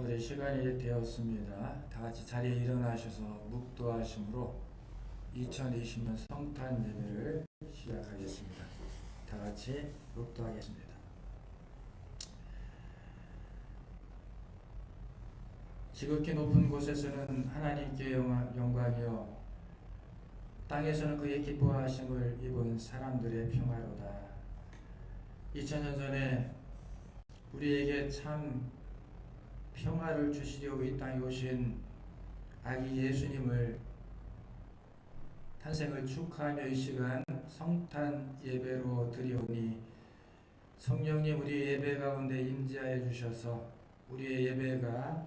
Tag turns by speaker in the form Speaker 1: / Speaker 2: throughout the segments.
Speaker 1: 자, 우리 시간이 되었습니다. 다 같이 자리에 일어나셔서 묵도하심으로 2020년 성탄 예배를 시작하겠습니다. 다 같이 묵도하겠습니다. 지극히 높은 곳에서는 하나님께 영광이요 땅에서는 그의 기뻐하심을 입은 사람들의 평화로다. 2000년 전에 우리에게 참 평화를 주시려고 이 땅에 오신 아기 예수님을 탄생을 축하하며 이 시간 성탄 예배로 드리오니 성령님 우리의 예배 가운데 임재하여 주셔서 우리의 예배가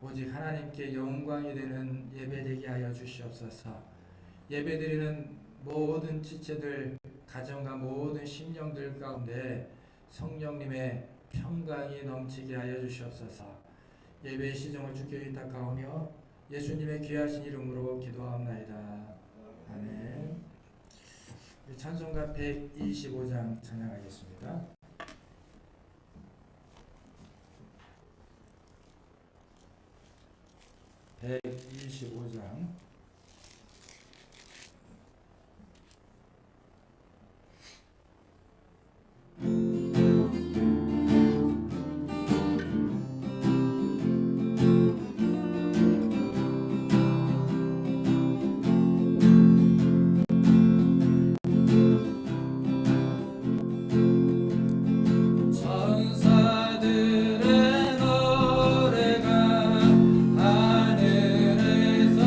Speaker 1: 오직 하나님께 영광이 되는 예배 되게 하여 주시옵소서. 예배드리는 모든 지체들 가정과 모든 심령들 가운데 성령님의 평강이 넘치게 하여 주시옵소서. 예배의 시정을 주께 의탁하오며 예수님의 귀하신 이름으로 기도하옵나이다. 아멘. 찬송가 125장 찬양하겠습니다. 125장 천사들의 노래가 하늘에서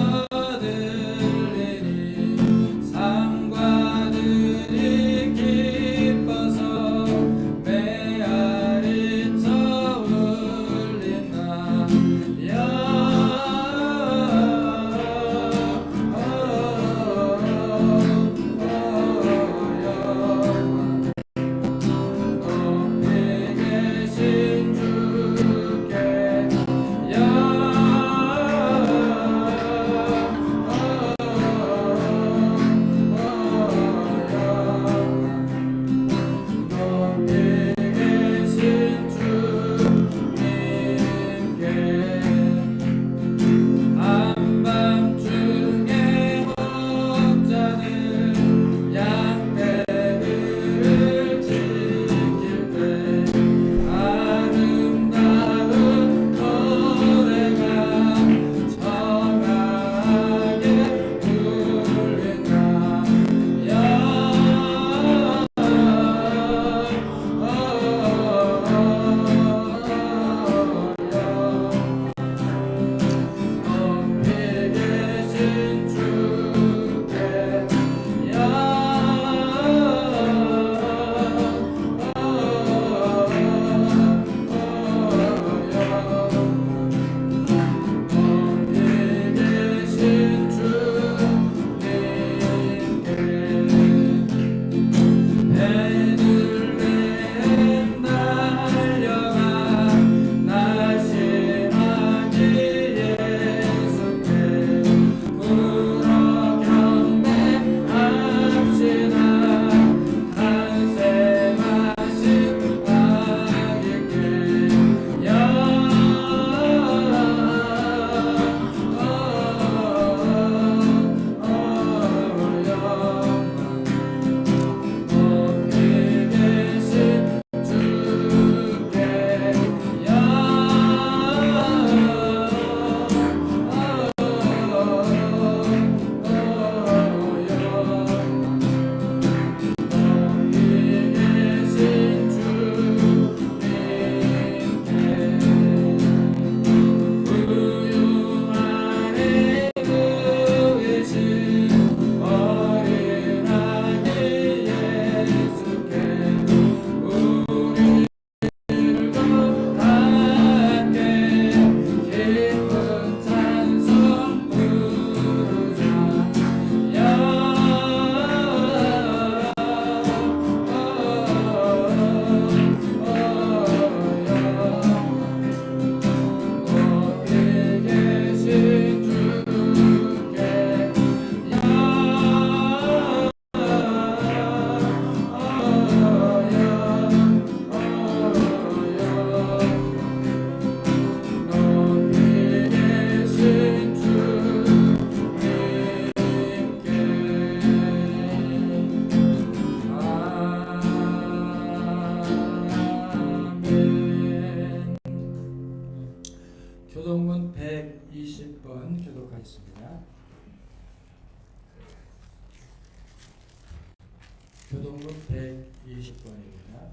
Speaker 1: 읽도록 하겠습니다. 교동문 120번입니다.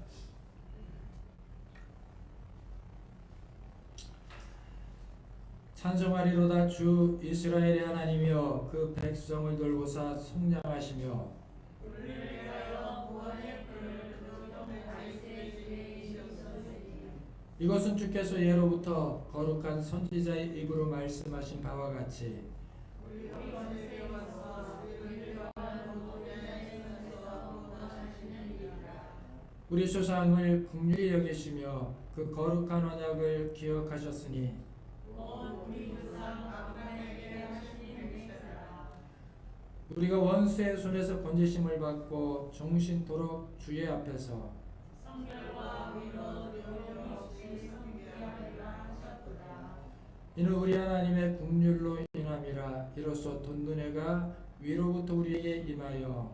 Speaker 1: 찬송하리로다. 주 이스라엘의 하나님이여 그 백성을 돌보사 속량하시며 이것은 주께서 예로부터 거룩한 선지자의 입으로 말씀하신 바와 같이 우리 조상을 긍휼히 여기시며 그 거룩한 언약을 기억하셨으니 우리가 원수의 손에서 건지심을 받고 종신토록 주의 앞에서 이는 우리 하나님의 긍휼로 인함이라. 이로써 돈눈해가 위로부터 우리에게 임하여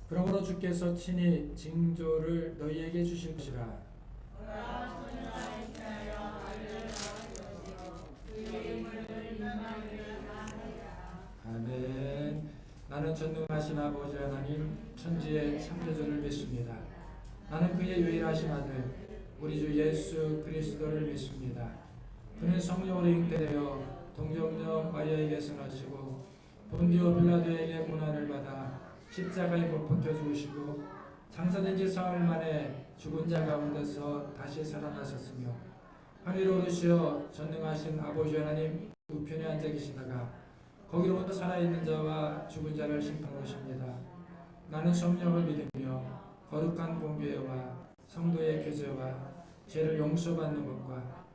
Speaker 1: 그러므로 주께서 친히 징조를 너희에게 주실 것이라. 아멘. 나는 전능하신 아버지 하나님 천지의 창조주를 믿습니다. 나는 그의 유일하신 아들 우리 주 예수 그리스도를 믿습니다. 그는 성령으로 잉태되어 동정녀 마리아에게서 나시고 본디오 빌라도에게 고난을 받아 십자가에 못 박혀 죽으시고 장사된 지 사흘 만에 죽은 자 가운데서 다시 살아나셨으며 하늘로 오르시어 전능하신 아버지 하나님 우편에 앉아 계시다가 거기로부터 살아있는 자와 죽은 자를 심판하십니다. 나는 성령을 믿으며 거룩한 공교회와 성도의 교제와 죄를 용서받는 것과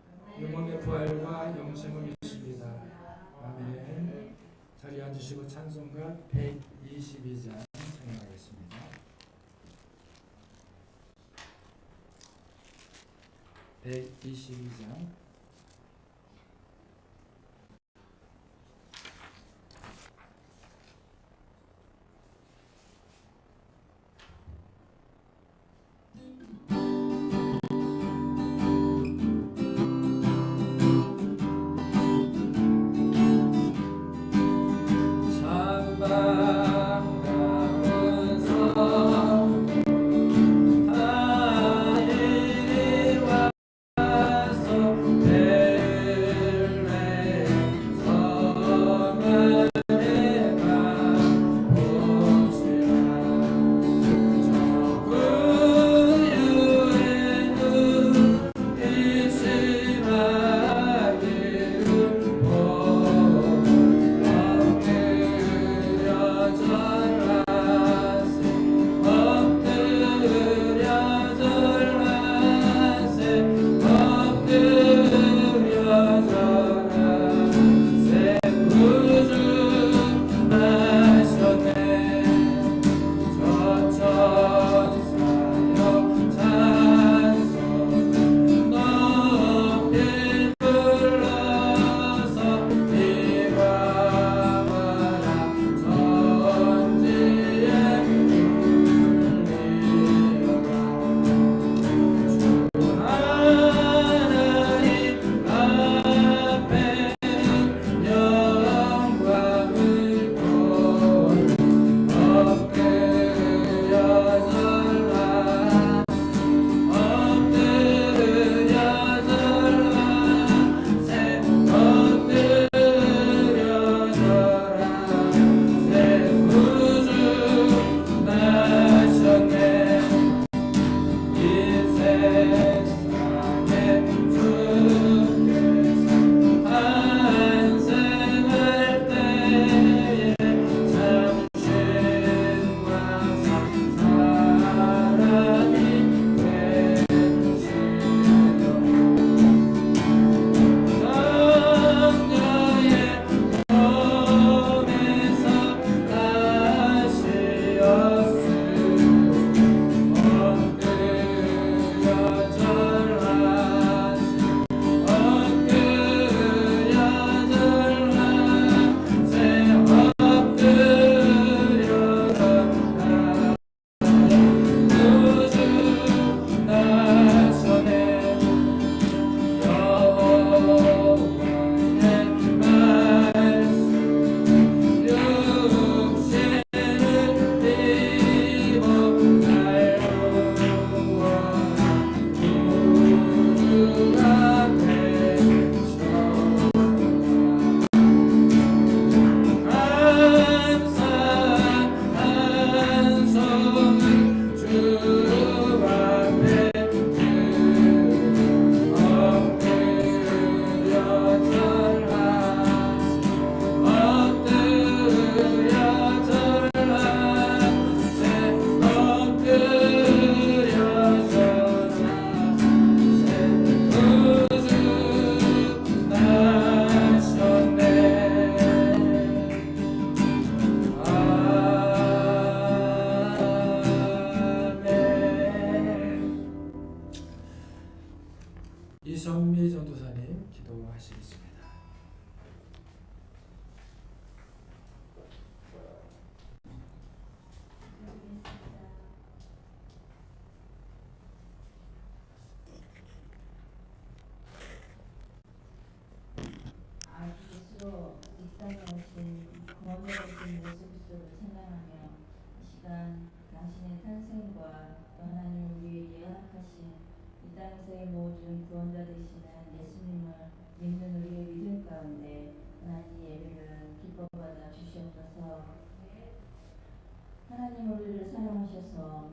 Speaker 1: 영혼의 부활과 영생을 믿습니다. 아멘. 자리에 앉으시고 찬송가 122장 찬양하겠습니다. 122장 기도하시겠습니다.
Speaker 2: 스스로 이 땅에 오신 구원자이신 예수 그리스도를 찬양하며 이 시간 당신의 탄생과 또 하나님 우리에게 허락하신 이 땅에서의 모든 구원자 되시는 예수님을 믿는 우리의 믿음 가운데 하나님 예배를 기뻐받아 주시옵소서. 하나님 우리를 사랑하셔서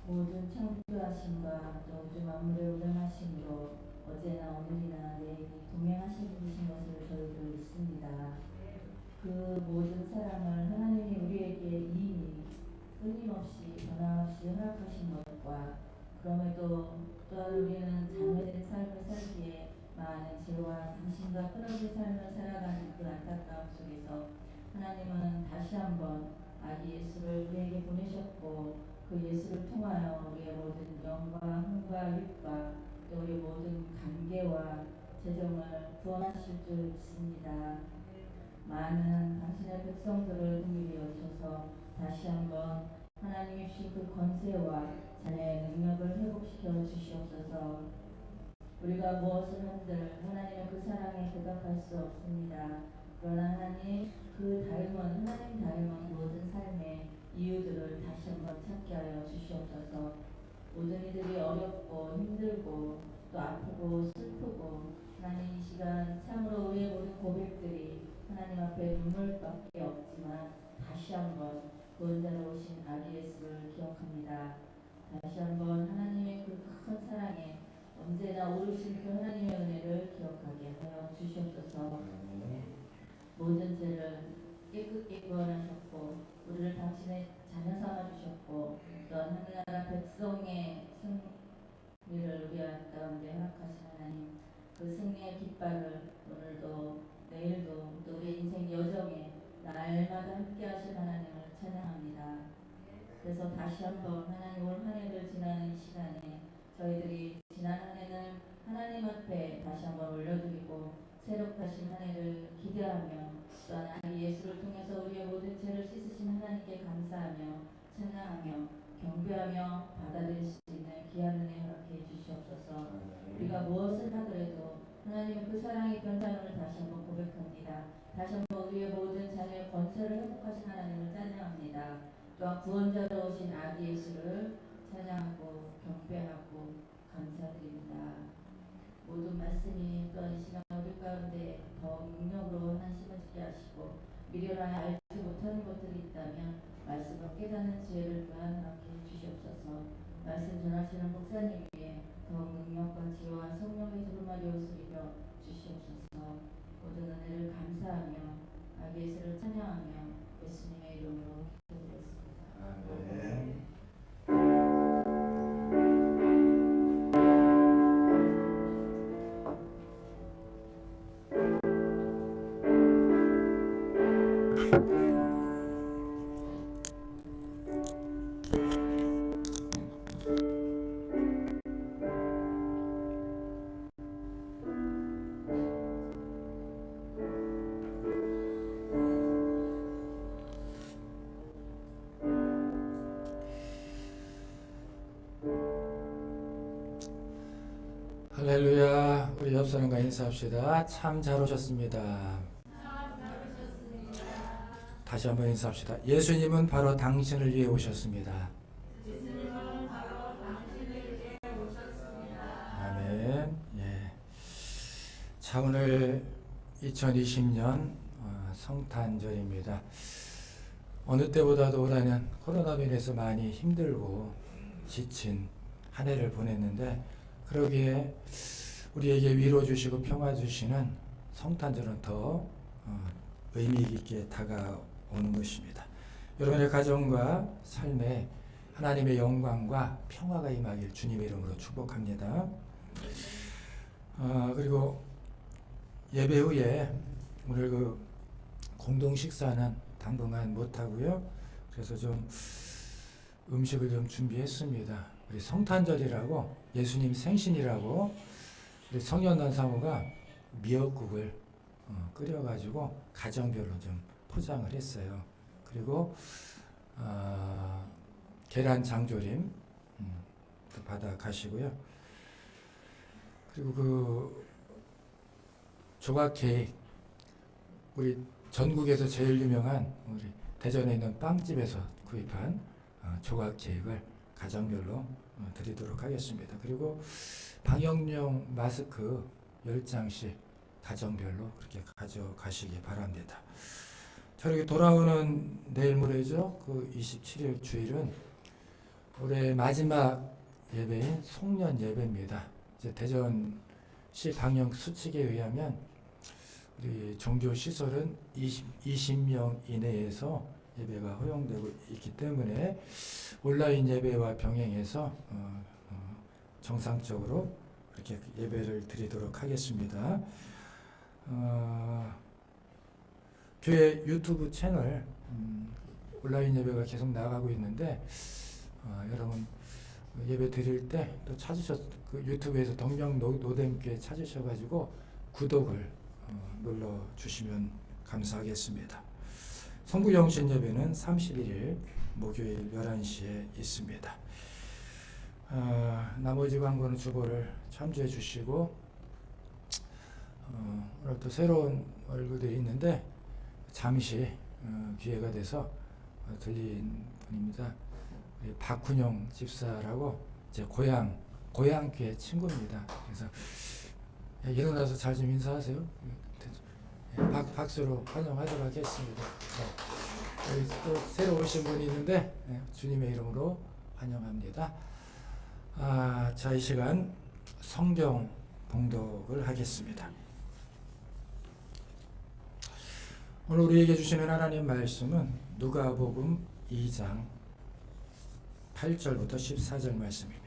Speaker 2: 모든 창조하심과 또 우주 만물을 운행하심으로 어제나 오늘이나 내일이 동행하신 분이신 것을 저희도 믿습니다. 그 모든 사랑을 하나님이 우리에게 이미 끊임없이 변함없이 허락하신 것과 그럼에도 또한 우리는 자녀된 삶을 살기에 많은 죄와 당신과 끊어진 삶을 살아가는 그 안타까움 속에서 하나님은 다시 한번 아기 예수를 우리에게 보내셨고 그 예수를 통하여 우리의 모든 영과 흥과 육과 또 우리 모든 관계와 재정을 구원하실 줄 믿습니다. 많은 당신의 백성들을 등기되어 주셔서 다시 한번 하나님이 주신 그 권세와 자녀의 능력을 회복시켜 주시옵소서. 우리가 무엇을 한들 하나님의 그 사랑에 대답할 수 없습니다. 그러나 하나님 그 닮은 하나님 닮은 모든 삶의 이유들을 다시 한번 찾게 하여 주시옵소서. 모든 이들이 어렵고 힘들고 또 아프고 슬프고 하나님 이 시간 참으로 우리의 모든 고백들이 하나님 앞에 눈물밖에 없지만 다시 한번 구원자로 오신 아기 예수를 기억합니다. 다시 한번 하나님의 그 큰 사랑에 언제나 오르신 그 하나님의 은혜를 기억하게 하여 주시옵소서. 모든 죄를 깨끗이 구원하셨고 우리를 당신의 자녀 삼아 주셨고 또 하늘나라 백성의 승리를 우리 가운데 허락하신 하나님 그 승리의 깃발을 오늘도 내일도 또 우리 인생 여정에 날마다 함께 하신 하나님을 찬양합니다. 그래서 다시 한번 하나님 올 한 해를 지나는 이 시간에 저희들이 지난 한 해는 하나님 앞에 다시 한번 올려드리고 새롭게 하신 한 해를 기대하며 또한 아기 예수를 통해서 우리의 모든 죄를 씻으신 하나님께 감사하며 찬양하며 경배하며 받아들일 수 있는 귀한 은혜 허락해 주시옵소서. 우리가 무엇을 하더라도 하나님의 그 사랑의 변장을 다시 한번 고백합니다. 다시 한번 우리의 모든 자녀의 권세를 회복하신 하나님을 찬양합니다. 또한 구원자로 오신 아기 예수를 찬양하고 경배하고 감사드립니다. 모든 말씀이 또한 이 시간 우리 가운데 더 능력으로 하나님을 지게 하시고 미련하여 알지 못하는 것들이 있다면 말씀을 깨닫는 지혜를 또한 허락해 주시옵소서. 말씀 전하시는 목사님 위에 더욱 능력과 지혜와 성령의 두루마리 옷을 주시옵소서. 모든 은혜를 감사하며 아기 예수를 찬양하며 예수님의 이름으로 기도드렸습니다. 아멘.
Speaker 1: 할렐루야. 우리 옆 사람과 인사합시다. 참 잘 오셨습니다. 다시 한번 인사합시다. 예수님은 바로 당신을 위해 오셨습니다. 아멘. 예. 자, 오늘 2020년 성탄절입니다. 어느 때보다도 올해는 코로나로 인해서 많이 힘들고 지친 한 해를 보냈는데 그러기에 우리에게 위로 주시고 평화 주시는 성탄절은 더 의미 있게 다가오는 것입니다. 여러분의 가정과 삶에 하나님의 영광과 평화가 임하길 주님의 이름으로 축복합니다. 그리고 예배 후에 오늘 그 공동 식사는 당분간 못 하고요. 그래서 좀 음식을 좀 준비했습니다. 우리 성탄절이라고 예수님 생신이라고 우리 성년단 사모가 미역국을 끓여가지고 가정별로 좀 포장을 했어요. 그리고 계란 장조림 또 받아 가시고요. 그리고 그 조각 케이크, 우리 전국에서 제일 유명한 우리 대전에 있는 빵집에서 구입한 조각 케이크를 가정별로 드리도록 하겠습니다. 그리고 방역용 마스크 10장씩 가정별로 그렇게 가져가시기 바랍니다. 자, 이렇게 돌아오는 내일 모레죠. 그 27일 주일은 올해 마지막 예배인 송년 예배입니다. 이제 대전시 방역 수칙에 의하면 우리 종교 시설은 20명 이내에서 예배가 허용되고 있기 때문에 온라인 예배와 병행해서 정상적으로 그렇게 예배를 드리도록 하겠습니다. 교회 유튜브 채널 온라인 예배가 계속 나가고 있는데 여러분 예배 드릴 때 또 그 유튜브에서 동명노됨교회 찾으셔가지고 구독을 눌러 주시면 감사하겠습니다. 성부영신 예배는 31일 목요일 11시에 있습니다. 나머지 광고는 주보를 참조해 주시고 오늘 또 새로운 얼굴들이 있는데 잠시 기회가 돼서 들린 분입니다. 박훈영 집사라고 제 고향교회 친구입니다. 그래서 일어나서 잘 좀 인사하세요. 박수로 환영하도록 하겠습니다. 여기 또 새로 오신 분이 있는데 주님의 이름으로 환영합니다. 자, 이 시간 성경 봉독을 하겠습니다. 오늘 우리에게 주시는 하나님 말씀은 누가복음 2장 8절부터 14절 말씀입니다.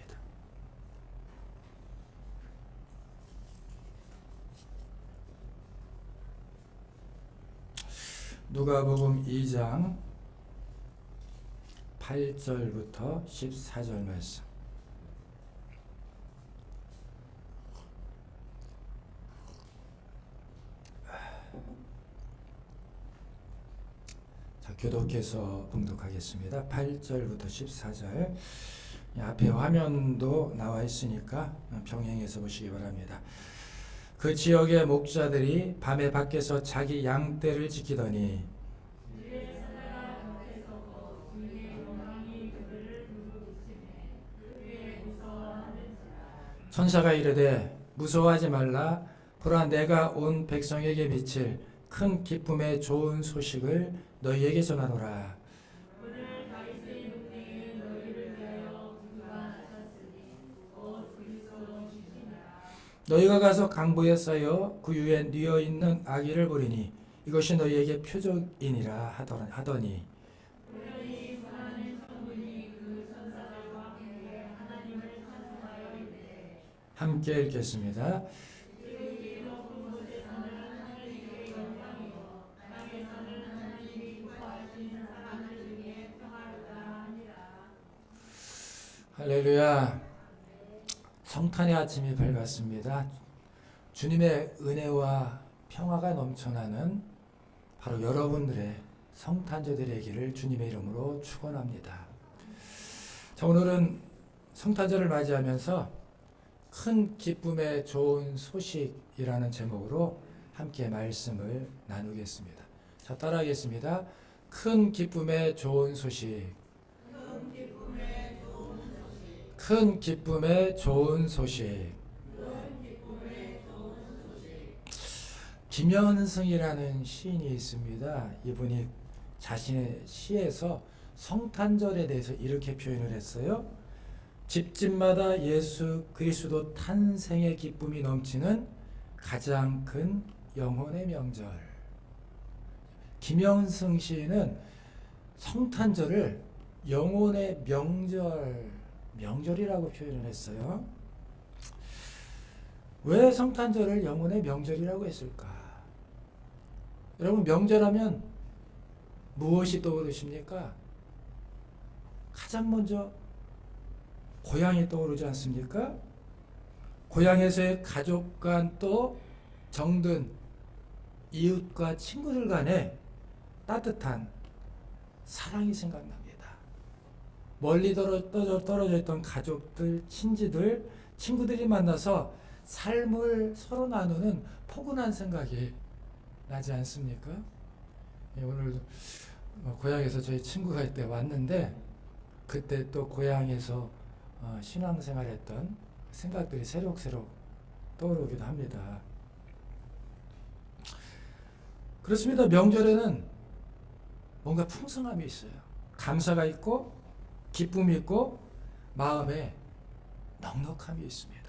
Speaker 1: 누가복음 2장 8절부터 14절 말씀. 자, 교독해서 봉독하겠습니다. 8절부터 14절. 앞에 화면도 나와 있으니까 병행해서 보시기 바랍니다. 그 지역의 목자들이 밤에 밖에서 자기 양떼를 지키더니 천사가 이르되 무서워하지 말라. 보라, 내가 온 백성에게 미칠 큰 기쁨의 좋은 소식을 너희에게 전하노라. 너희가 가서 강보에 쌓여 그 위에 뉘어 있는 아기를 보리니 이것이 너희에게 표적이니라 하더니 함께 읽겠습니다. 할렐루야. 성탄의 아침이 밝았습니다. 주님의 은혜와 평화가 넘쳐나는 바로 여러분들의 성탄절 되기를 주님의 이름으로 축원합니다. 자, 오늘은 성탄절을 맞이하면서 큰 기쁨의 좋은 소식이라는 제목으로 함께 말씀을 나누겠습니다. 자, 따라하겠습니다. 큰 기쁨의 좋은 소식. 큰 기쁨의 좋은 소식. 김현승이라는 시인이 있습니다. 이분이 자신의 시에서 성탄절에 대해서 이렇게 표현을 했어요. 집집마다 예수 그리스도 탄생의 기쁨이 넘치는 가장 큰 영혼의 명절. 김현승 시인은 성탄절을 영혼의 명절이라고 표현을 했어요. 왜 성탄절을 영혼의 명절이라고 했을까? 여러분, 명절하면 무엇이 떠오르십니까? 가장 먼저 고향이 떠오르지 않습니까? 고향에서의 가족 간 또 정든 이웃과 친구들 간에 따뜻한 사랑이 생각납니다. 멀리 떨어져 있던 가족들, 친지들, 친구들이 만나서 삶을 서로 나누는 포근한 생각이 나지 않습니까? 오늘 고향에서 저희 친구가 이때 왔는데 그때 또 고향에서 신앙생활했던 생각들이 새록새록 떠오르기도 합니다. 그렇습니다. 명절에는 뭔가 풍성함이 있어요. 감사가 있고 기쁨이 있고 마음에 넉넉함이 있습니다.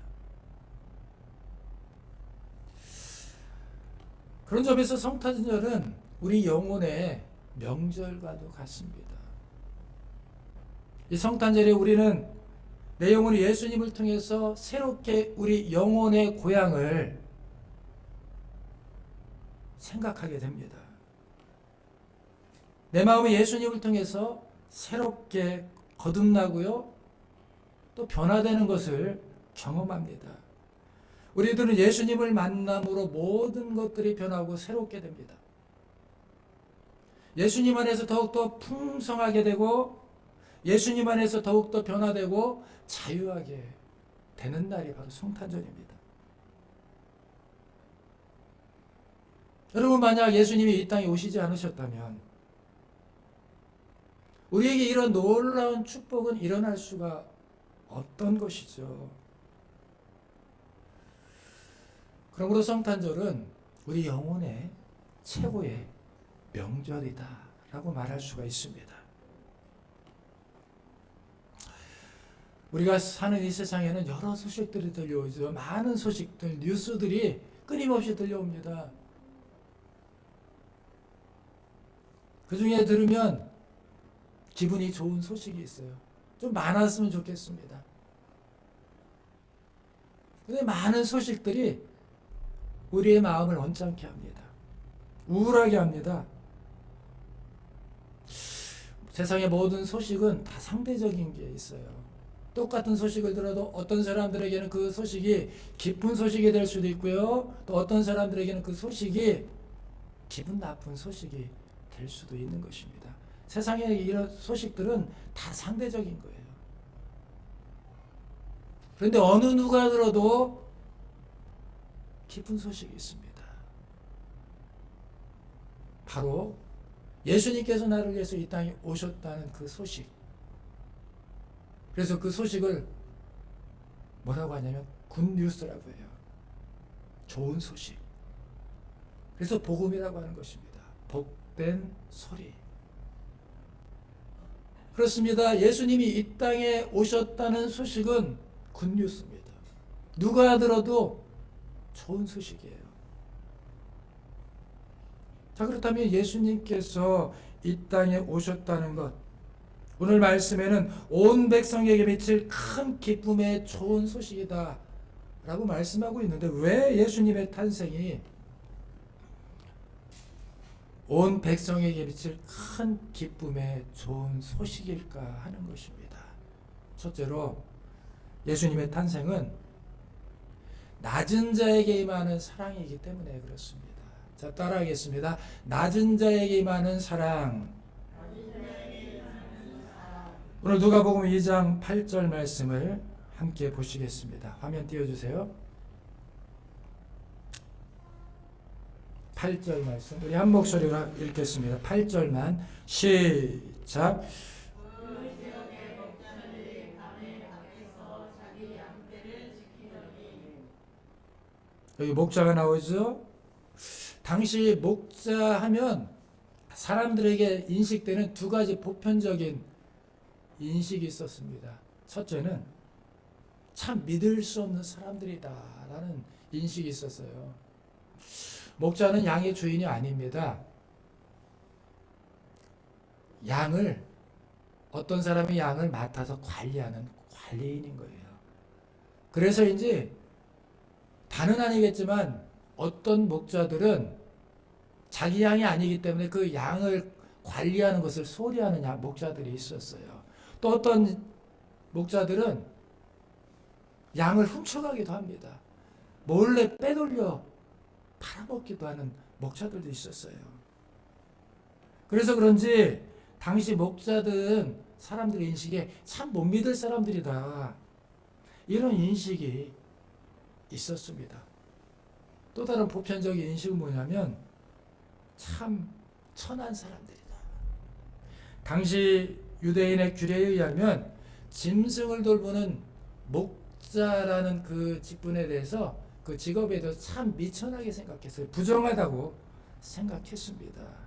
Speaker 1: 그런 점에서 성탄절은 우리 영혼의 명절과도 같습니다. 이 성탄절에 우리는 내 영혼이 예수님을 통해서 새롭게 우리 영혼의 고향을 생각하게 됩니다. 내 마음이 예수님을 통해서 새롭게 거듭나고요, 또 변화되는 것을 경험합니다. 우리들은 예수님을 만남으로 모든 것들이 변하고 새롭게 됩니다. 예수님 안에서 더욱더 풍성하게 되고 예수님 안에서 더욱더 변화되고 자유하게 되는 날이 바로 성탄절입니다. 여러분, 만약 예수님이 이 땅에 오시지 않으셨다면 우리에게 이런 놀라운 축복은 일어날 수가 없던 것이죠. 그러므로 성탄절은 우리 영혼의 최고의 명절이다 라고 말할 수가 있습니다. 우리가 사는 이 세상에는 여러 소식들이 들려오죠. 많은 소식들, 뉴스들이 끊임없이 들려옵니다. 그 중에 들으면 기분이 좋은 소식이 있어요. 좀 많았으면 좋겠습니다. 근데 많은 소식들이 우리의 마음을 언짢게 합니다. 우울하게 합니다. 세상의 모든 소식은 다 상대적인 게 있어요. 똑같은 소식을 들어도 어떤 사람들에게는 그 소식이 기쁜 소식이 될 수도 있고요. 또 어떤 사람들에게는 그 소식이 기분 나쁜 소식이 될 수도 있는 것입니다. 세상의 이런 소식들은 다 상대적인 거예요. 그런데 어느 누가 들어도 기쁜 소식이 있습니다. 바로 예수님께서 나를 위해서 이 땅에 오셨다는 그 소식. 그래서 그 소식을 뭐라고 하냐면 굿뉴스라고 해요. 좋은 소식. 그래서 복음이라고 하는 것입니다. 복된 소리. 그렇습니다. 예수님이 이 땅에 오셨다는 소식은 굿뉴스입니다. 누가 들어도 좋은 소식이에요. 자, 그렇다면 예수님께서 이 땅에 오셨다는 것, 오늘 말씀에는 온 백성에게 미칠 큰 기쁨의 좋은 소식이다 라고 말씀하고 있는데, 왜 예수님의 탄생이 온 백성에게 미칠 큰 기쁨의 좋은 소식일까 하는 것입니다. 첫째로 예수님의 탄생은 낮은 자에게 임하는 사랑이기 때문에 그렇습니다. 자, 따라하겠습니다. 낮은 자에게 임하는 사랑. 오늘 누가복음 2장 8절 말씀을 함께 보시겠습니다. 화면 띄워주세요. 8절 말씀 우리 한 목소리로 읽겠습니다. 8절만 시작. 여기 목자가 나오죠. 당시 목자 하면 사람들에게 인식되는 두 가지 보편적인 인식이 있었습니다. 첫째는 참 믿을 수 없는 사람들이다 라는 인식이 있었어요. 목자는 양의 주인이 아닙니다. 양을, 어떤 사람이 양을 맡아서 관리하는 관리인인 거예요. 그래서인지 다는 아니겠지만 어떤 목자들은 자기 양이 아니기 때문에 그 양을 관리하는 것을 소리하는 목자들이 있었어요. 또 어떤 목자들은 양을 훔쳐가기도 합니다. 몰래 빼돌려 팔아먹기도 하는 목자들도 있었어요. 그래서 그런지 당시 목자들은 사람들의 인식에 참 못 믿을 사람들이다, 이런 인식이 있었습니다. 또 다른 보편적인 인식은 뭐냐면 참 천한 사람들이다. 당시 유대인의 규례에 의하면 짐승을 돌보는 목자라는 그 직분에 대해서, 그 직업에 대해서 참 미천하게 생각했어요. 부정하다고 생각했습니다.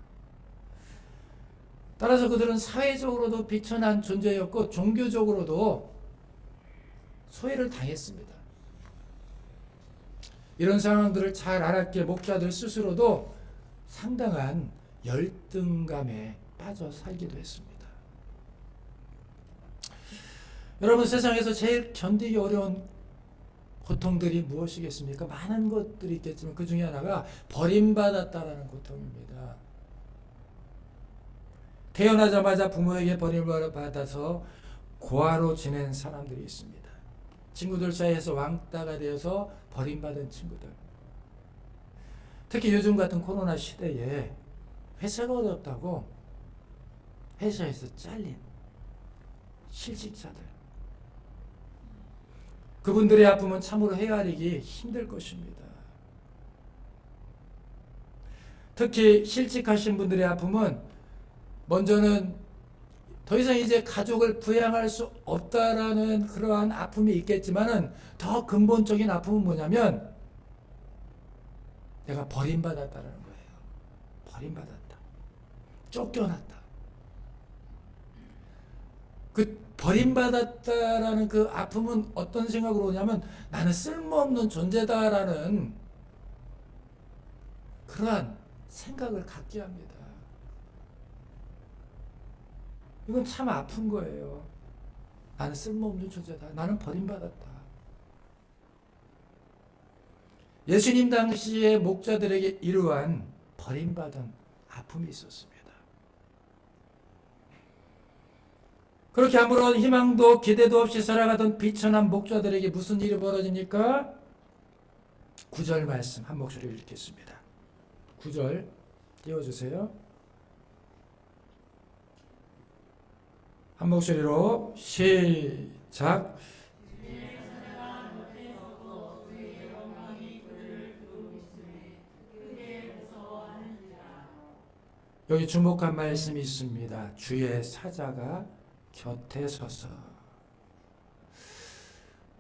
Speaker 1: 따라서 그들은 사회적으로도 비천한 존재였고 종교적으로도 소외를 당했습니다. 이런 상황들을 잘 알았기에 목자들 스스로도 상당한 열등감에 빠져 살기도 했습니다. 여러분, 세상에서 제일 견디기 어려운 고통들이 무엇이겠습니까? 많은 것들이 있겠지만 그 중에 하나가 버림받았다라는 고통입니다. 태어나자마자 부모에게 버림받아서 고아로 지낸 사람들이 있습니다. 친구들 사이에서 왕따가 되어서 버림받은 친구들. 특히 요즘 같은 코로나 시대에 회사가 어렵다고 회사에서 잘린 실직자들. 그분들의 아픔은 참으로 헤아리기 힘들 것입니다. 특히 실직하신 분들의 아픔은 먼저는 더 이상 이제 가족을 부양할 수 없다라는 그러한 아픔이 있겠지만은 더 근본적인 아픔은 뭐냐면 내가 버림받았다라는 거예요. 버림받았다. 쫓겨났다. 그 버림받았다라는 그 아픔은 어떤 생각으로 오냐면 나는 쓸모없는 존재다라는 그러한 생각을 갖게 합니다. 이건 참 아픈 거예요. 나는 쓸모없는 존재다. 나는 버림받았다. 예수님 당시의 목자들에게 이러한 버림받은 아픔이 있었습니다. 그렇게 아무런 희망도 기대도 없이 살아가던 비천한 목자들에게 무슨 일이 벌어집니까? 9절 말씀 한 목소리로 읽겠습니다. 9절 띄워주세요. 한 목소리로 시작. 여기 주목한 말씀이 있습니다. 주의 사자가 곁에 서서.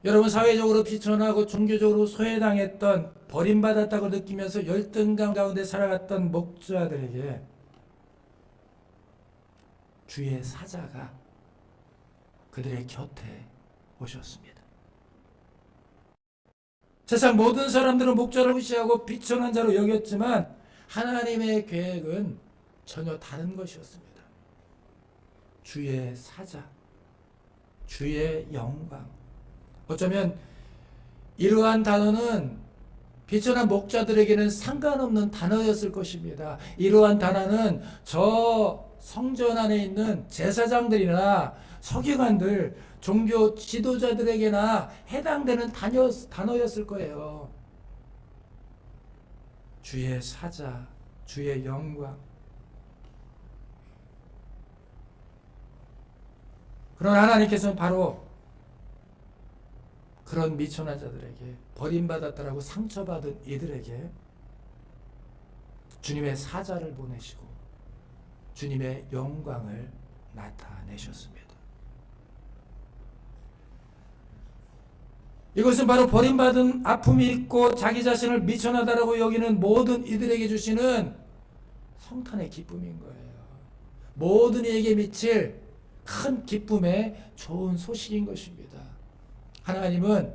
Speaker 1: 여러분, 사회적으로 비천하고 종교적으로 소외당했던, 버림받았다고 느끼면서 열등감 가운데 살아갔던 목자들에게 주의 사자가 그들의 곁에 오셨습니다. 세상 모든 사람들은 목자를 무시하고 비천한 자로 여겼지만 하나님의 계획은 전혀 다른 것이었습니다. 주의 사자, 주의 영광. 어쩌면 이러한 단어는 비천한 목자들에게는 상관없는 단어였을 것입니다. 이러한 단어는 저 성전 안에 있는 제사장들이나 서기관들, 종교 지도자들에게나 해당되는 단어였을 거예요. 주의 사자, 주의 영광. 그러나 하나님께서는 바로 그런 미천한 자들에게, 버림받았다라고 상처받은 이들에게 주님의 사자를 보내시고 주님의 영광을 나타내셨습니다. 이것은 바로 버림받은 아픔이 있고 자기 자신을 미천하다라고 여기는 모든 이들에게 주시는 성탄의 기쁨인 거예요. 모든 이에게 미칠 큰 기쁨의 좋은 소식인 것입니다. 하나님은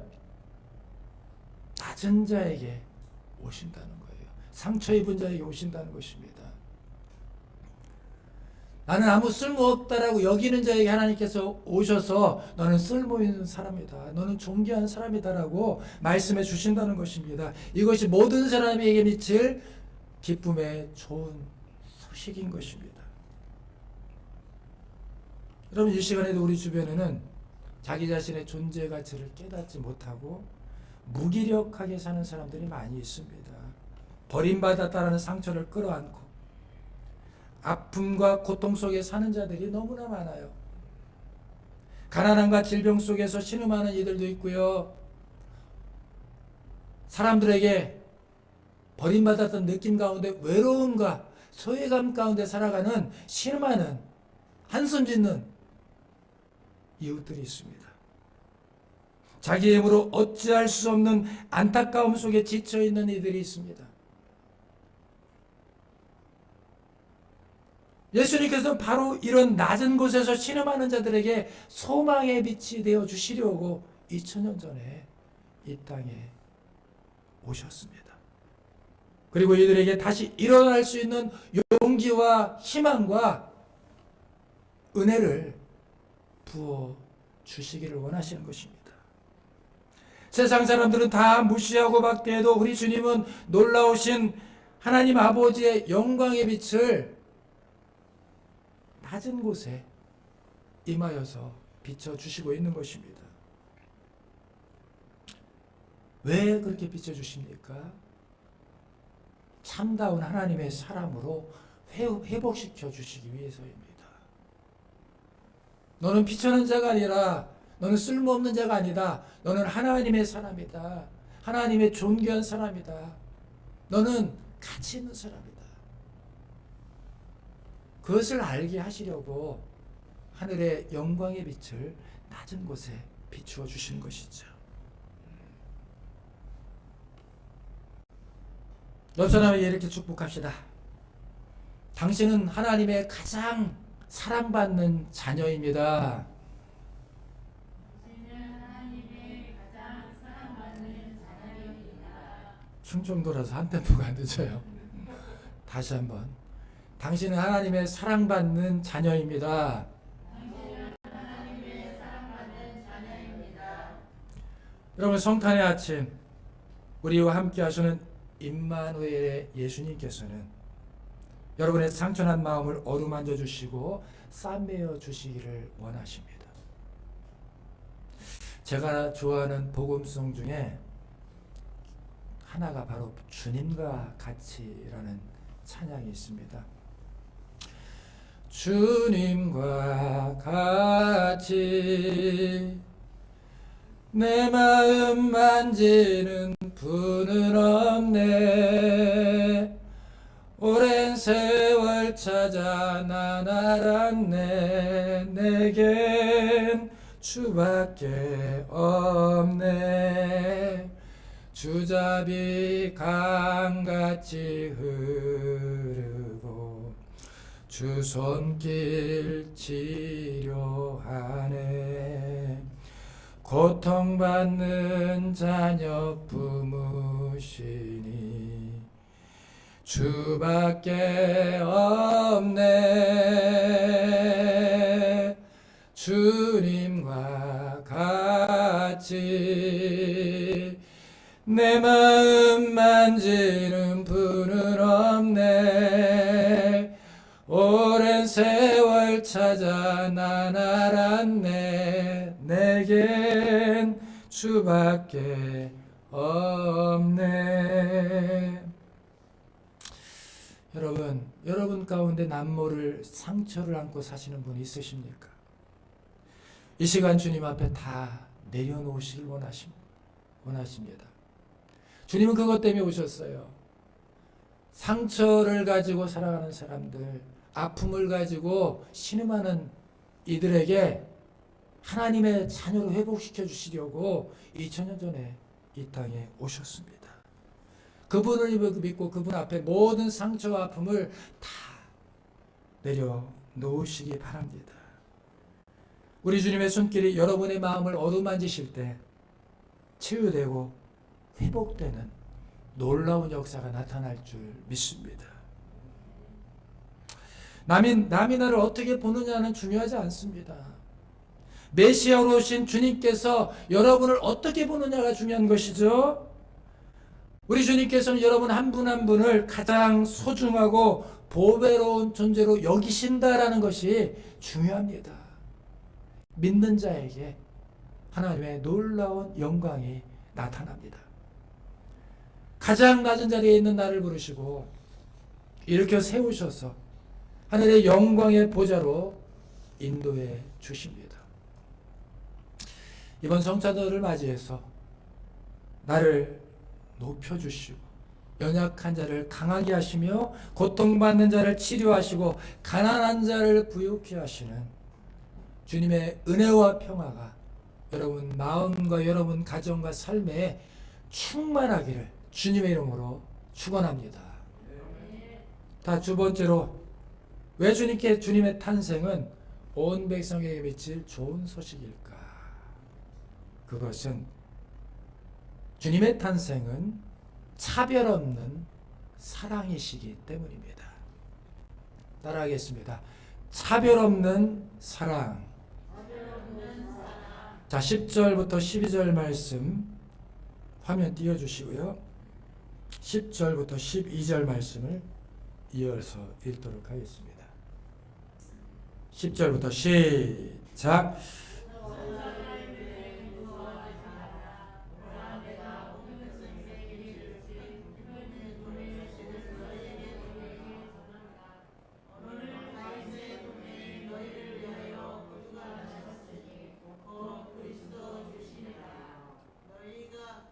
Speaker 1: 낮은 자에게 오신다는 거예요. 상처 입은 자에게 오신다는 것입니다. 나는 아무 쓸모없다라고 여기는 자에게 하나님께서 오셔서 너는 쓸모있는 사람이다, 너는 존귀한 사람이다라고 말씀해 주신다는 것입니다. 이것이 모든 사람에게 미칠 기쁨의 좋은 소식인 것입니다. 여러분, 이 시간에도 우리 주변에는 자기 자신의 존재 가치를 깨닫지 못하고 무기력하게 사는 사람들이 많이 있습니다. 버림받았다라는 상처를 끌어안고 아픔과 고통 속에 사는 자들이 너무나 많아요. 가난함과 질병 속에서 신음하는 이들도 있고요. 사람들에게 버림받았던 느낌 가운데 외로움과 소외감 가운데 살아가는 신음하는 한숨 짓는 이웃들이 있습니다. 자기 힘으로 어찌할 수 없는 안타까움 속에 지쳐있는 이들이 있습니다. 예수님께서는 바로 이런 낮은 곳에서 신음하는 자들에게 소망의 빛이 되어 주시려고 2000년 전에 이 땅에 오셨습니다. 그리고 이들에게 다시 일어날 수 있는 용기와 희망과 은혜를 부어 주시기를 원하시는 것입니다. 세상 사람들은 다 무시하고 박대해도 우리 주님은 놀라우신 하나님 아버지의 영광의 빛을 낮은 곳에 임하여서 비춰주시고 있는 것입니다. 왜 그렇게 비춰주십니까? 참다운 하나님의 사람으로 회복시켜 주시기 위해서입니다. 너는 비천한 자가 아니라, 너는 쓸모없는 자가 아니다. 너는 하나님의 사람이다. 하나님의 존귀한 사람이다. 너는 가치 있는 사람이다. 그것을 알게 하시려고 하늘의 영광의 빛을 낮은 곳에 비추어 주시는 것이죠. 옆 사람에게 이렇게 축복합시다. 당신은 하나님의 가장 사랑받는 자녀입니다. 충청도라서 한 템포가 안 늦어요. 다시 한번. 당신은 하나님의 사랑받는 자녀입니다. 여러분, 성탄의 아침 우리와 함께 하시는 임마누엘의 예수님께서는 여러분의 상처난 마음을 어루만져 주시고 싸매어 주시기를 원하십니다. 제가 좋아하는 복음송 중에 하나가 바로 주님과 같이라는 찬양이 있습니다. 주님과 같이 내 마음 만지는 분은 없네. 오랜 세월 찾아 난 알았네. 내겐 주밖에 없네. 주잡이 강같이 흐르고 주 손길 치료하네. 고통받는 자녀 품으시니 주밖에 없네. 주님과 같이 내 마음 만지는 분은 없네. 오랜 세월 찾아 난 알았네. 내겐 주밖에 없네. 여러분 가운데 남모를 상처를 안고 사시는 분이 있으십니까? 이 시간 주님 앞에 다 내려놓으시길 원하십니다. 주님은 그것 때문에 오셨어요. 상처를 가지고 살아가는 사람들, 아픔을 가지고 신음하는 이들에게 하나님의 자녀로 회복시켜 주시려고 2000년 전에 이 땅에 오셨습니다. 그분을 믿고 그분 앞에 모든 상처와 아픔을 다 내려놓으시기 바랍니다. 우리 주님의 손길이 여러분의 마음을 어루만지실 때 치유되고 회복되는 놀라운 역사가 나타날 줄 믿습니다. 남이 나를 어떻게 보느냐는 중요하지 않습니다. 메시아로 오신 주님께서 여러분을 어떻게 보느냐가 중요한 것이죠. 우리 주님께서는 여러분 한 분 한 분을 가장 소중하고 보배로운 존재로 여기신다라는 것이 중요합니다. 믿는 자에게 하나님의 놀라운 영광이 나타납니다. 가장 낮은 자리에 있는 나를 부르시고 일으켜 세우셔서 하늘의 영광의 보좌로 인도해 주십니다. 이번 성찬절을 맞이해서 나를 높여주시고 연약한 자를 강하게 하시며 고통받는 자를 치료하시고 가난한 자를 부유케 하시는 주님의 은혜와 평화가 여러분 마음과 여러분 가정과 삶에 충만하기를 주님의 이름으로 축원합니다. 다 두 번째로 왜 주님의 탄생은 온 백성에게 미칠 좋은 소식일까? 그것은 주님의 탄생은 차별 없는 사랑이시기 때문입니다. 따라하겠습니다. 차별 없는 사랑. 자, 10절부터 12절 말씀 화면 띄워주시고요. 10절부터 12절 말씀을 이어서 읽도록 하겠습니다. 10절부터 시작.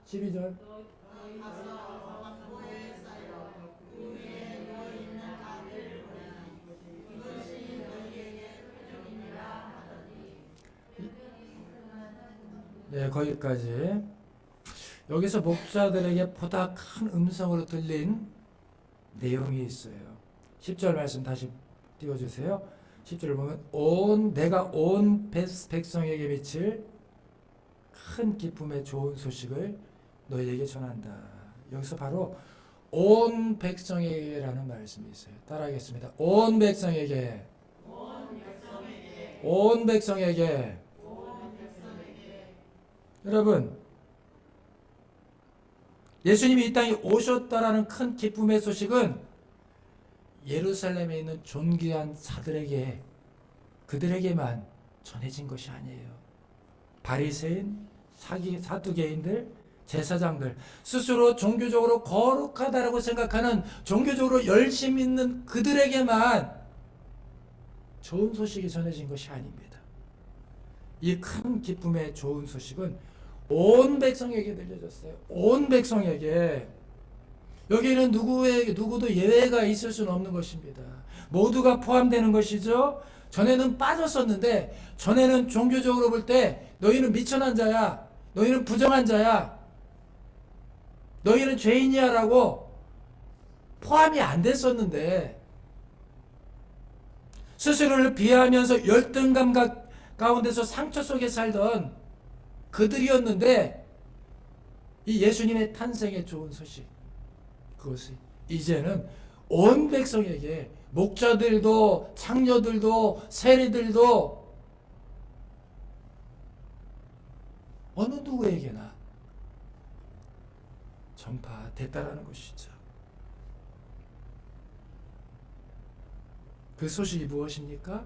Speaker 1: 십이 절. 네, 거기까지. 여기서 목자들에게 보다 큰 음성으로 들린 내용이 있어요. 10절 말씀 다시 띄워주세요. 10절을 보면 내가 온 백성에게 미칠 큰 기쁨의 좋은 소식을 너희에게 전한다. 여기서 바로 온 백성에게라는 말씀이 있어요. 따라하겠습니다. 온 백성에게. 온 백성에게. 여러분, 예수님이 이 땅에 오셨다라는 큰 기쁨의 소식은 예루살렘에 있는 존귀한 자들에게, 그들에게만 전해진 것이 아니에요. 바리새인, 사두개인들, 제사장들, 스스로 종교적으로 거룩하다라고 생각하는, 종교적으로 열심 있는 그들에게만 좋은 소식이 전해진 것이 아닙니다. 이 큰 기쁨의 좋은 소식은 온 백성에게 들려졌어요. 온 백성에게. 여기에는 누구도 예외가 있을 수는 없는 것입니다. 모두가 포함되는 것이죠. 전에는 빠졌었는데, 전에는 종교적으로 볼 때 너희는 미천한 자야, 너희는 부정한 자야, 너희는 죄인이야 라고 포함이 안 됐었는데, 스스로를 비하하면서 열등감 가운데서 상처 속에 살던 그들이었는데, 이 예수님의 탄생의 좋은 소식, 그것이 이제는 온 백성에게, 목자들도 창녀들도 세리들도 어느 누구에게나 전파됐다라는 것이죠. 그 소식이 무엇입니까?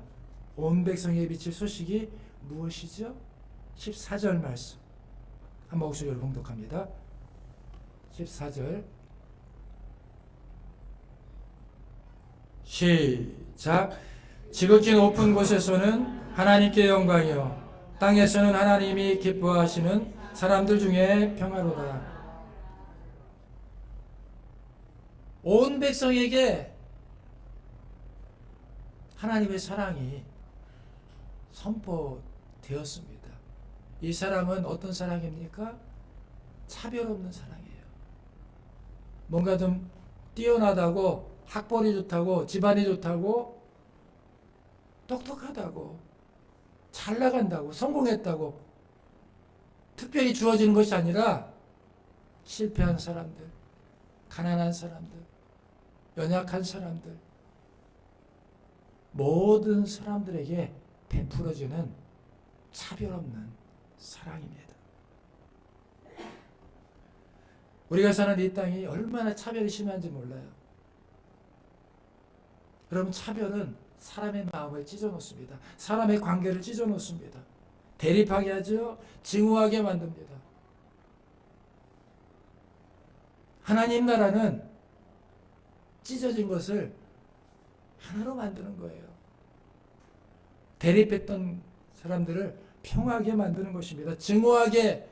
Speaker 1: 온 백성에게 미칠 소식이 무엇이죠? 14절 말씀 한 목소리로 봉독합니다. 14절 시작. 지극히 높은 곳에서는 하나님께 영광이요 땅에서는 하나님이 기뻐하시는 사람들 중에 평화로다. 온 백성에게 하나님의 사랑이 선포되었습니다. 이 사랑은 어떤 사랑입니까? 차별 없는 사랑이에요. 뭔가 좀 뛰어나다고, 학벌이 좋다고, 집안이 좋다고, 똑똑하다고, 잘 나간다고, 성공했다고 특별히 주어지는 것이 아니라 실패한 사람들, 가난한 사람들, 연약한 사람들, 모든 사람들에게 베풀어지는 차별 없는 사랑입니다. 우리가 사는 이 땅이 얼마나 차별이 심한지 몰라요. 여러분, 차별은 사람의 마음을 찢어놓습니다. 사람의 관계를 찢어놓습니다. 대립하게 하죠. 증오하게 만듭니다. 하나님 나라는 찢어진 것을 하나로 만드는 거예요. 대립했던 사람들을 평화하게 만드는 것입니다. 증오했던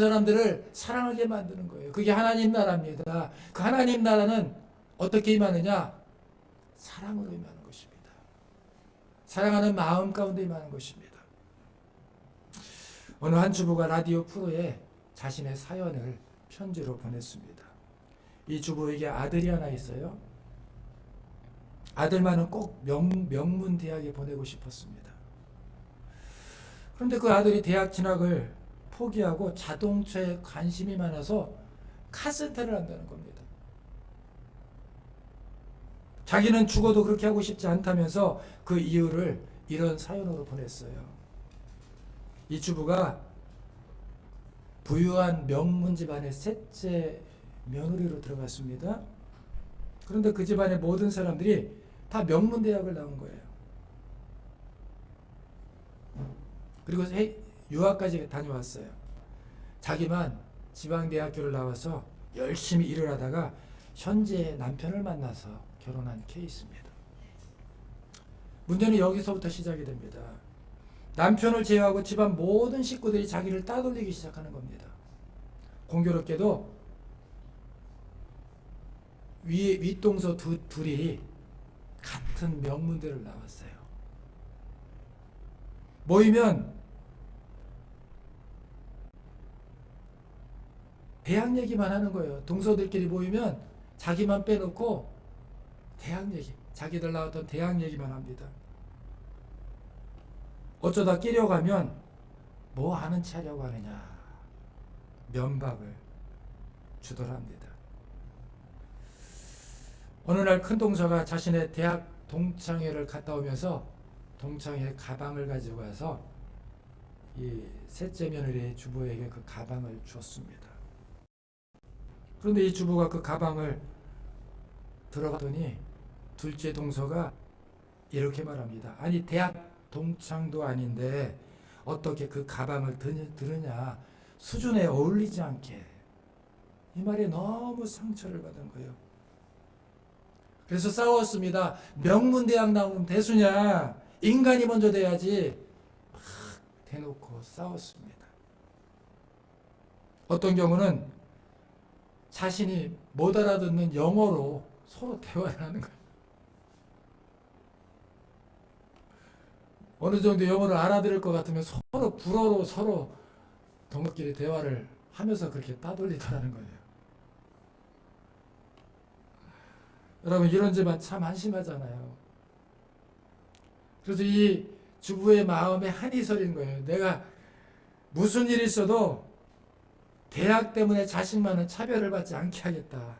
Speaker 1: 사람들을 사랑하게 만드는 거예요. 그게 하나님 나라입니다. 그 하나님 나라는 어떻게 임하느냐? 사랑으로 임하는 것입니다. 사랑하는 마음 가운데 임하는 것입니다. 어느 한 주부가 라디오 프로에 자신의 사연을 편지로 보냈습니다. 이 주부에게 아들이 하나 있어요. 아들만은 꼭 명문 대학에 보내고 싶었습니다. 그런데 그 아들이 대학 진학을 포기하고 자동차에 관심이 많아서 카센터를 한다는 겁니다. 자기는 죽어도 그렇게 하고 싶지 않다면서 그 이유를 이런 사연으로 보냈어요. 이 주부가 부유한 명문 집안의 셋째 며느리로 들어갔습니다. 그런데 그 집안의 모든 사람들이 다 명문 대학을 나온 거예요. 그리고 유학까지 다녀왔어요. 자기만 지방대학교를 나와서 열심히 일을 하다가 현재 남편을 만나서 결혼한 케이스입니다. 문제는 여기서부터 시작이 됩니다. 남편을 제외하고 집안 모든 식구들이 자기를 따돌리기 시작하는 겁니다. 공교롭게도 윗동서 둘이 같은 명문대를 나왔어요. 모이면 대학 얘기만 하는 거예요. 동서들끼리 모이면 자기만 빼놓고 대학 얘기, 자기들 나왔던 대학 얘기만 합니다. 어쩌다 끼려가면 뭐 하는 체 하려고 하느냐 면박을 주더랍니다. 어느 날 큰 동서가 자신의 대학 동창회를 갔다 오면서 동창회 가방을 가지고 와서 이 셋째 며느리의 주부에게 그 가방을 줬습니다. 그런데 이 주부가 그 가방을 들어갔더니 둘째 동서가 이렇게 말합니다. 아니 대학 동창도 아닌데 어떻게 그 가방을 드느냐, 수준에 어울리지 않게. 이 말에 너무 상처를 받은 거예요. 그래서 싸웠습니다. 명문대학 나오면 대수냐, 인간이 먼저 돼야지. 막 대놓고 싸웠습니다. 어떤 경우는 자신이 못 알아듣는 영어로 서로 대화를 하는 거예요. 어느 정도 영어를 알아들을 것 같으면 서로 불어로 서로 동료끼리 대화를 하면서 그렇게 따돌리더라는 거예요. 여러분 이런 집안 참 한심하잖아요. 그래서 이 주부의 마음에 한이 서린 거예요. 내가 무슨 일이 있어도 대학 때문에 자식만은 차별을 받지 않게 하겠다.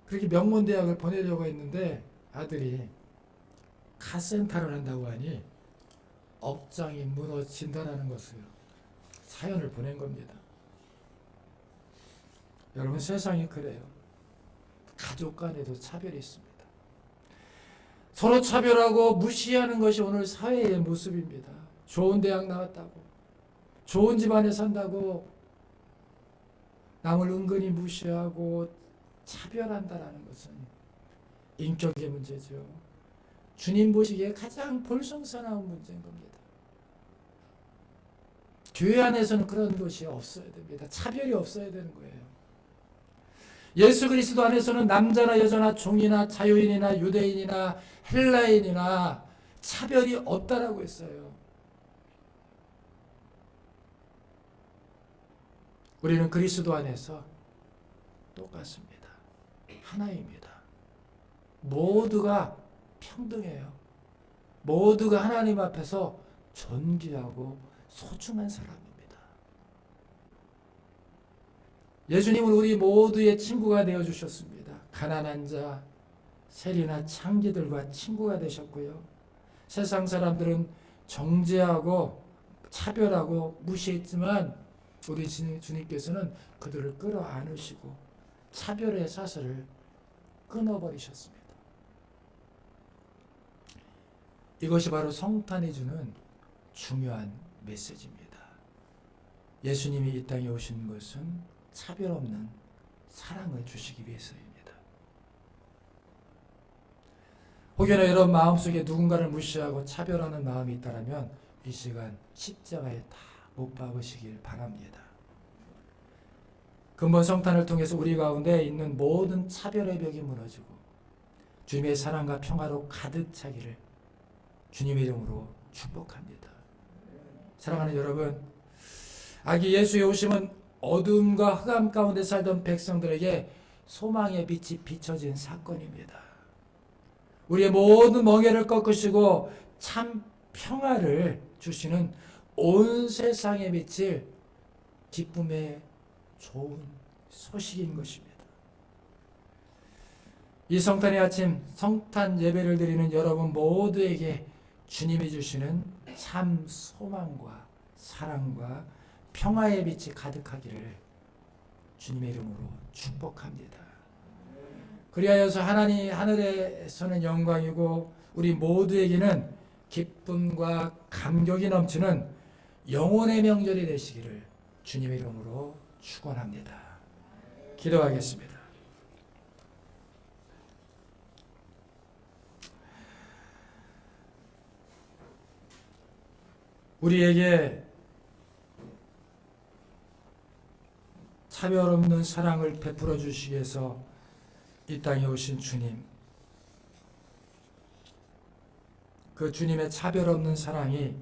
Speaker 1: 그렇게 명문대학을 보내려고 했는데 아들이 카센터를 한다고 하니 업장이 무너진다는 것을 사연을 보낸 겁니다. 여러분 세상이 그래요. 가족 간에도 차별이 있습니다. 서로 차별하고 무시하는 것이 오늘 사회의 모습입니다. 좋은 대학 나왔다고, 좋은 집안에 산다고 남을 은근히 무시하고 차별한다라는 것은 인격의 문제죠. 주님 보시기에 가장 볼성사나운 문제인 겁니다. 교회 안에서는 그런 것이 없어야 됩니다. 차별이 없어야 되는 거예요. 예수 그리스도 안에서는 남자나 여자나 종이나 자유인이나 유대인이나 헬라인이나 차별이 없다라고 했어요. 우리는 그리스도 안에서 똑같습니다. 하나입니다. 모두가 평등해요. 모두가 하나님 앞에서 존귀하고 소중한 사람입니다. 예수님은 우리 모두의 친구가 되어주셨습니다. 가난한 자, 세리나 창기들과 친구가 되셨고요. 세상 사람들은 정죄하고 차별하고 무시했지만 우리 주님께서는 그들을 끌어안으시고 차별의 사슬을 끊어버리셨습니다. 이것이 바로 성탄이 주는 중요한 메시지입니다. 예수님이 이 땅에 오신 것은 차별 없는 사랑을 주시기 위해서입니다. 혹여나 여러분 마음속에 누군가를 무시하고 차별하는 마음이 있다면 이 시간 십자가에 다 못 박으시길 바랍니다. 근본 성탄을 통해서 우리 가운데 있는 모든 차별의 벽이 무너지고 주님의 사랑과 평화로 가득 차기를 주님의 이름으로 축복합니다. 사랑하는 여러분, 아기 예수의 오심은 어둠과 흑암 가운데 살던 백성들에게 소망의 빛이 비춰진 사건입니다. 우리의 모든 멍에를 꺾으시고 참 평화를 주시는 온 세상에 비칠 기쁨의 좋은 소식인 것입니다. 이 성탄의 아침 성탄 예배를 드리는 여러분 모두에게 주님이 주시는 참 소망과 사랑과 평화의 빛이 가득하기를 주님의 이름으로 축복합니다. 그리하여서 하나님 하늘에서는 영광이고 우리 모두에게는 기쁨과 감격이 넘치는 영혼의 명절이 되시기를 주님의 이름으로 축원합니다. 기도하겠습니다. 우리에게 차별 없는 사랑을 베풀어 주시기 위해서 이 땅에 오신 주님, 그 주님의 차별 없는 사랑이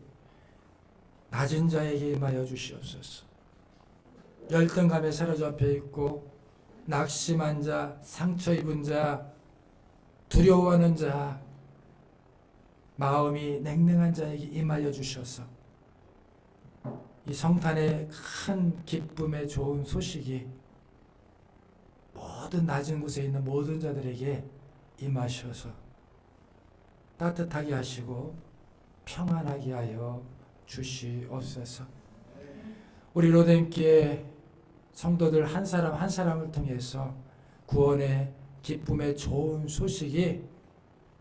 Speaker 1: 낮은 자에게 임하여 주시옵소서. 열등감에 사로잡혀 있고 낙심한 자, 상처 입은 자, 두려워하는 자, 마음이 냉랭한 자에게 임하여 주셔서 이 성탄의 큰 기쁨의 좋은 소식이 모든 낮은 곳에 있는 모든 자들에게 임하셔서 따뜻하게 하시고 평안하게 하여 주시옵소서. 우리 로뎀교회 성도들 한 사람 한 사람을 통해서 구원의 기쁨의 좋은 소식이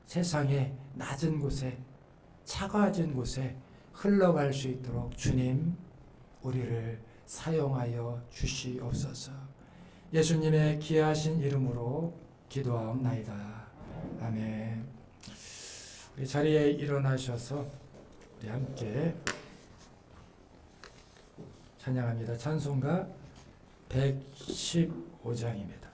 Speaker 1: 세상의 낮은 곳에 차가워진 곳에 흘러갈 수 있도록 주님 우리를 사용하여 주시옵소서. 예수님의 귀하신 이름으로 기도하옵나이다. 아멘. 우리 자리에 일어나셔서 우리 함께 찬양합니다. 찬송가 115장입니다.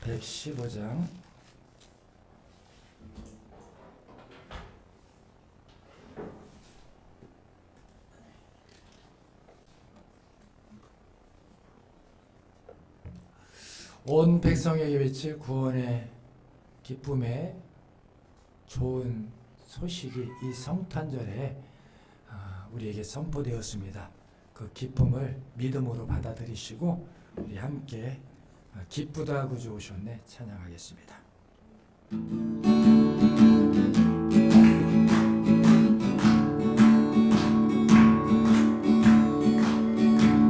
Speaker 1: (115장) 온 백성에게 비칠 구원의 기쁨의 좋은 소식이 이 성탄절에 우리에게 선포되었습니다. 그 기쁨을 믿음으로 받아들이시고 우리 함께 기쁘다 구주 오셨네 찬양하겠습니다.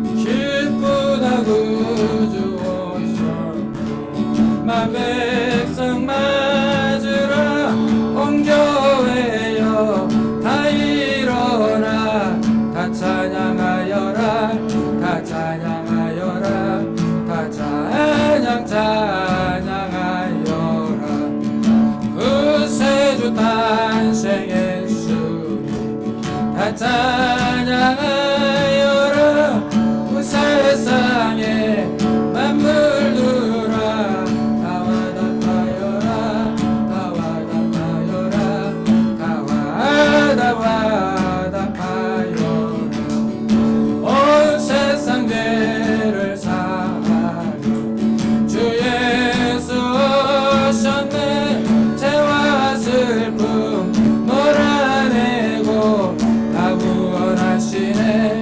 Speaker 1: 기쁘다 구주 오셨네 만 백성 맞으라 온 교회여 다 일어나 다 찬양하여라 다 찬양하여라 다 찬양하여라 구세주 탄생했으니 다 찬양하여라 그 세상에 만물들아 다 와닿하여라 다 와닿하여라 다 와닿하여라 온 세상 죄를 사하여 주 예수 오셨네 죄와 슬픔 몰아내고 다 구원하시네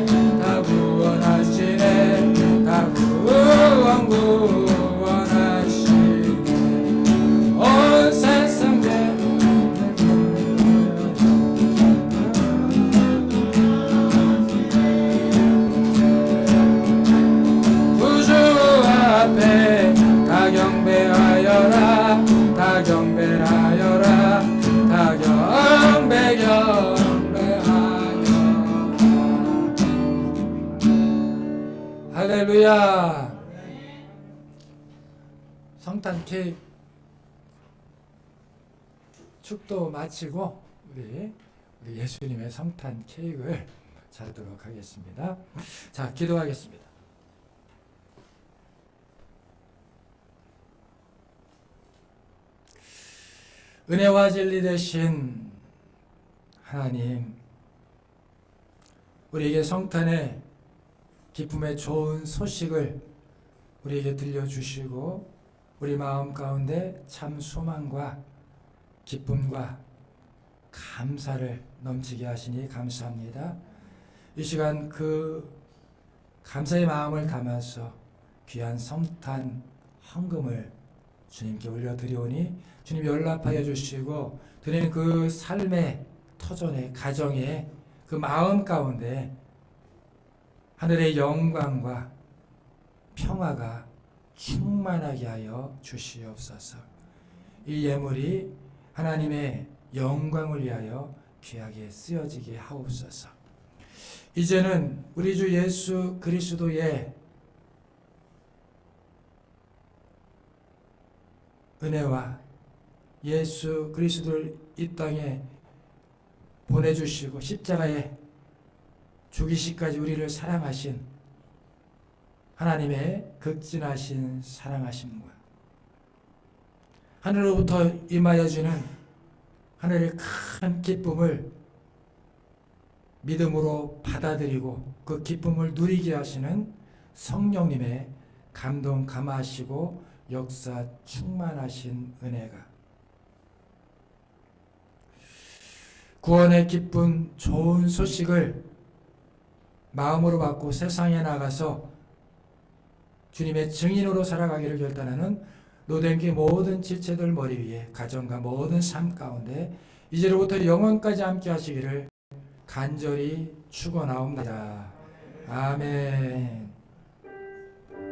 Speaker 1: 할렐루야. 성탄 케이크 축도 마치고 우리 예수님의 성탄 케이크를 자르도록 하겠습니다. 자, 기도하겠습니다. 은혜와 진리 되신 하나님, 우리에게 성탄의 기쁨의 좋은 소식을 우리에게 들려주시고 우리 마음 가운데 참 소망과 기쁨과 감사를 넘치게 하시니 감사합니다. 이 시간 그 감사의 마음을 담아서 귀한 성탄 헌금을 주님께 올려드리오니 주님 연락하여 주시고 드리는 그 삶의 터전의 가정의 그 마음 가운데 하늘의 영광과 평화가 충만하게 하여 주시옵소서. 이 예물이 하나님의 영광을 위하여 귀하게 쓰여지게 하옵소서. 이제는 우리 주 예수 그리스도의 은혜와 예수 그리스도를 이 땅에 보내주시고 십자가에 죽이시까지 우리를 사랑하신 하나님의 극진하신 사랑하심과 하늘로부터 임하여 주는 하늘의 큰 기쁨을 믿음으로 받아들이고 그 기쁨을 누리게 하시는 성령님의 감동 감화하시고 역사 충만하신 은혜가 구원의 기쁜 좋은 소식을 마음으로 받고 세상에 나가서 주님의 증인으로 살아가기를 결단하는 노den기 모든 지체들 머리 위에 가정과 모든 삶 가운데 이제로부터 영원까지 함께 하시기를 간절히 축원하옵나이다. 아멘.